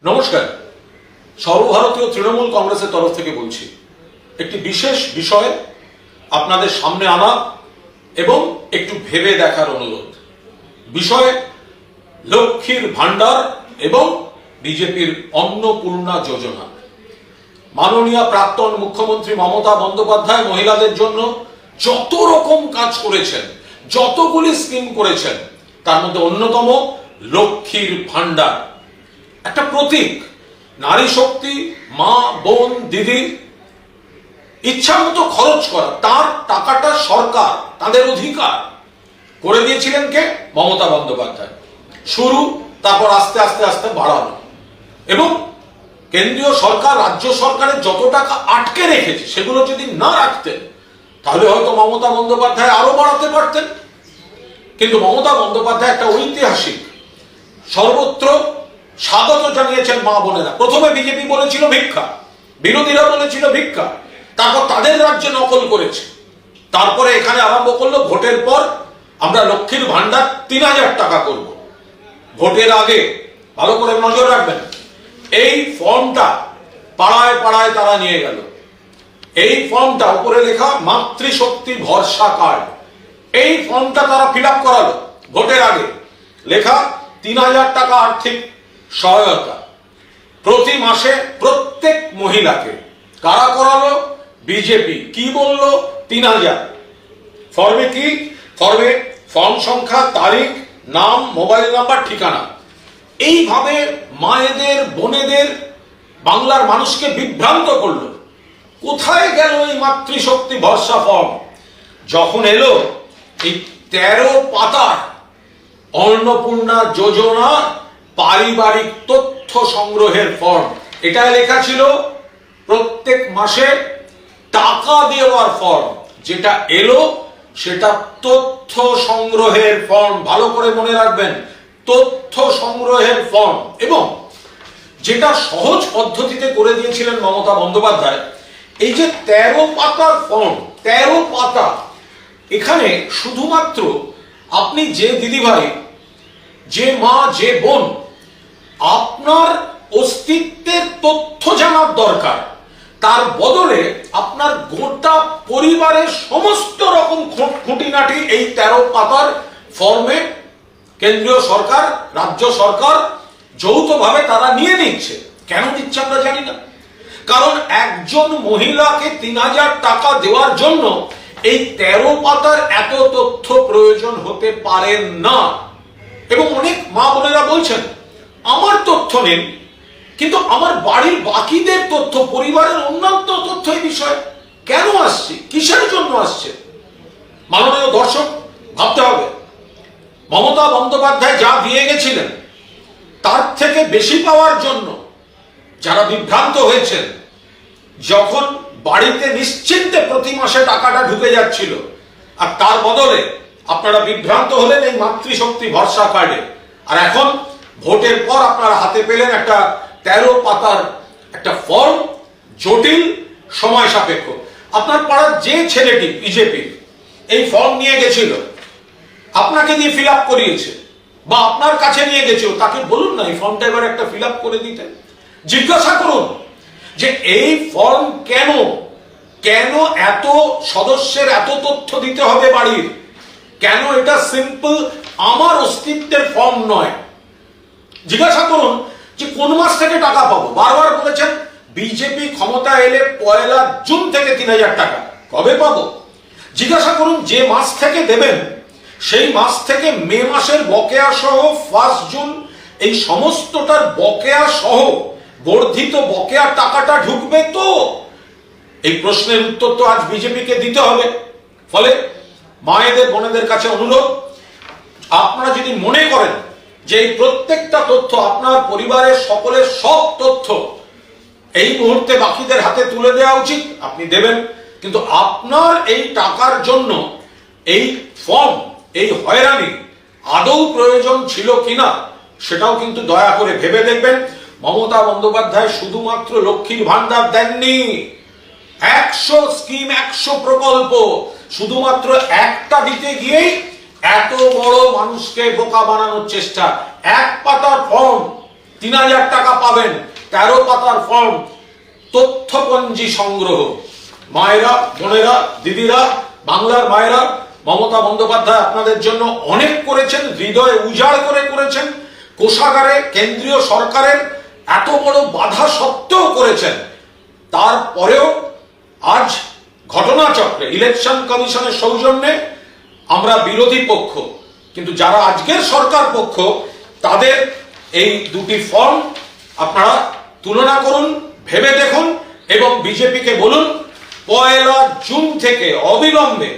নমস্কার। সর্বভারতীয় তৃণমূল কংগ্রেসের তরফ থেকে বলছি, একটি বিশেষ বিষয় আপনাদের সামনে আনা এবং একটু ভেবে দেখার অনুরোধ। বিষয় লক্ষ্মীর ভান্ডার এবং বিজেপির অন্নপূর্ণা যোজনা। মাননীয় প্রাক্তন মুখ্যমন্ত্রী মমতা বন্দ্যোপাধ্যায় মহিলাদের জন্য যত রকম কাজ করেছেন, যতগুলি স্কিম করেছেন, তার মধ্যে অন্যতম লক্ষ্মীর ভান্ডার। একটা প্রতীক, নারী শক্তি, মা, বোন, দিদি ইচ্ছা মতো খরচ করা, তার টাকাটা সরকার, তাদের অধিকার করে দিয়েছিলেন কে? মমতা বন্দ্যোপাধ্যায়। শুরু, তারপর আস্তে আস্তে আস্তে বাড়ানো, এবং কেন্দ্রীয় সরকার রাজ্য সরকারের যত টাকা আটকে রেখেছে সেগুলো যদি না রাখতেন তাহলে হয়তো মমতা বন্দ্যোপাধ্যায় আরো বাড়াতে পারতেন। কিন্তু মমতা বন্দ্যোপাধ্যায় একটা ঐতিহাসিক সর্বত্র স্বাগত জানিয়েছেন মা বোনেরা। প্রথমে বিজেপি বলেছিল ভিক্ষা, বিরোধীরা বলেছিল ভিক্ষা, তারপর তাদের রাজ্যে নকল করেছে, তারপরে এখানে আরম্ভ করলো ভোটের পর আমরা লক্ষ্মীর ভান্ডার ৩,০০০ টাকা করব। ভোটের আগে ভালো করে নজর রাখবেন, এই ফর্মটা পাড়ায় পাড়ায় তারা নিয়ে গেল। এই ফর্মটা উপরে লেখা মাতৃশক্তি ভরসা কার্ড, এই ফর্মটা তারা ফিল আপ করালো। ভোটের আগে লেখা ৩,০০০ টাকা আর্থিক সহায়তা প্রতি মাসে প্রত্যেক মহিলাকে। কারা করালো? বিজেপি। কি বললো? ৩,০০০। ফর্মে কি? ফর্মে ফর্ম সংখ্যা, তারিখ, নাম, মোবাইল নাম্বার, ঠিকানা। এইভাবে মায়েদের, বোনেদের, বাংলার মানুষকে বিভ্রান্ত করলো। কোথায় গেল এই মাতৃশক্তি ভরসা ফর্ম? যখন এলো এই ১৩ পাতার অন্নপূর্ণা যোজনা পারিবারিক তথ্য সংগ্রহের ফর্ম, এটাই লেখা ছিল প্রত্যেক মাসে টাকা দেওয়ার ফর্ম। যেটা এলো সেটা তথ্য সংগ্রহের ফর্ম। ভালো করে মনে রাখবেন, তথ্য সংগ্রহের ফর্ম। এবং যেটা সহজ পদ্ধতিতে করে দিয়েছিলেন মমতা বন্দ্যোপাধ্যায়, এই যে ১৩ পাতার ফর্ম, ১৩ পাতা, এখানে শুধুমাত্র আপনি যে দিদিভাই, যে মা, যে বোন আপনার অস্তিত্বের তথ্য জানার দরকার, তার বদলে আপনার গোটা পরিবারের সমস্ত রকম খুঁটিনাটি এই ১৩ পাতার ফর্মে কেন্দ্রীয় সরকার, রাজ্য সরকার যৌথভাবে তারা নিয়ে নিচ্ছে। কেন দিচ্ছে আমরা জানি না, কারণ একজন মহিলাকে ৩,০০০ টাকা দেওয়ার জন্য এই ১৩ পাতার এত তথ্য প্রয়োজন হতে পারে না। এবং অনেক মা বোনেরা বলছেন আমার তথ্য নেন, কিন্তু আমার বাড়ির বাকিদের তথ্য, পরিবারের অন্যান্য তথ্য এই বিষয়ে কেন আসছে, কিসের জন্য আসছে? মাননীয় দর্শক, ভাবতে হবে, মমতা বন্দ্যোপাধ্যায় যা দিয়ে গেছিলেন তার থেকে বেশি পাওয়ার জন্য যারা বিভ্রান্ত হয়েছেন, যখন বাড়িতে নিশ্চিন্তে প্রতি মাসে টাকাটা ঢুকে যাচ্ছিল, আর তার বদলে আপনারা বিভ্রান্ত হলেন এই মাতৃশক্তি ভরসা কার্ডে। আর এখন ভোটের পর আপনারা হাতে পেলেন একটা ১৩ পাতার একটা ফর্ম, জটিল, সময় সাপেক্ষ। আপনার পাড়ার যে ছেলেটি বিজেপি এই ফর্ম নিয়ে গেছিল, আপনাকে দিয়ে ফিল আপ করিয়েছে, বা আপনার কাছে নিয়ে গেছিল, তাকে বলুন না এই ফর্মটা এবার একটা ফিল আপ করে দিতে। জিজ্ঞাসা করুন যে এই ফর্ম কেন, কেন এত সদস্যের এত তথ্য দিতে হবে বাড়ির? কেন এটা সিম্পল আমার অস্তিত্বের ফর্ম নয়? জিজ্ঞাসা করুন যে কোন মাস থেকে টাকা পাবো। বারবার বলেছেন বিজেপি ক্ষমতা এলে ১ জুন থেকে ৩,০০০ টাকা, কবে পাবো? জিজ্ঞাসা করুন যে মাস থেকে দেবেন সেই মাস থেকে মে মাসের বকেয়া সহ ১ জুন এই সমস্তটার বকেয়া সহ বর্ধিত বকেয়া টাকাটা ঢুকবে তো? এই প্রশ্নের উত্তর তো আজ বিজেপিকে দিতে হবে। ফলে মায়েদের, বোনেদের কাছে অনুরোধ, আপনারা যদি মনে করেন যে এই প্রত্যেকটা তথ্য আপনার পরিবারের সকলের সব তথ্য এই মুহূর্তে বাকিদের হাতে তুলে দেওয়া উচিত, আপনি দেবেন। কিন্তু আপনার এই টাকার জন্য এই ফর্ম, এই হয়রানি আদৌ প্রয়োজন ছিল কিনা সেটাও কিন্তু দয়া করে ভেবে দেখবেন। মমতা বন্দ্যোপাধ্যায় শুধুমাত্র লক্ষ্মীর ভান্ডার দেননি, ১০০ স্কিম, ১০০ প্রকল্প, শুধুমাত্র একটা দিতে গিয়েই এত বড় মানুষকে বোকা বানানোর চেষ্টা। ১ পাতার ফর্ম, 3000 টাকা পাবেন, 13 পাতার ফর্ম, তথ্যপঞ্জি সংগ্রহ। মায়েরা, বোনেরা, দিদিরা, বাংলার মায়েরা, মমতা বন্দ্যোপাধ্যায় আপনাদের জন্য অনেক করেছেন, হৃদয়ে উজাড় করে করেছেন। কোষাগারে কেন্দ্রীয় সরকারের এত বড় বাধা সত্ত্বেও করেছেন। তারপরেও আজ ঘটনাচক্রে ইলেকশন কমিশনের সৌজন্যে আমরা বিরোধী পক্ষ, কিন্তু যারা আজকের সরকার পক্ষ, তাদের এই দুটি ফর্ম আপনারা তুলনা করুন, ভেবে দেখুন এবং বিজেপিকে বলুন 1 জুন থেকে অবিলম্বে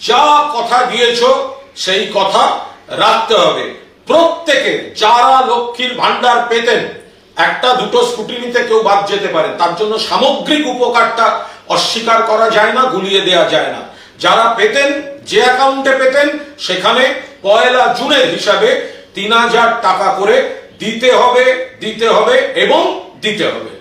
যা কথা দিয়েছ সেই কথা রাখতে হবে। প্রত্যেকে যারা লক্ষ্মীর ভান্ডার পেতেন, 1-2 স্কুটিনিতে কেউ বাদ যেতে পারে, তার জন্য সামগ্রিক উপকারটা অস্বীকার করা যায় না, গুলিয়ে দেওয়া যায় না। যারা পেতেন, যে অ্যাকাউন্টে পেতেন, সেখানে 1 জুনের হিসাবে 3000 টাকা করে দিতে হবে এবং দিতে হবে।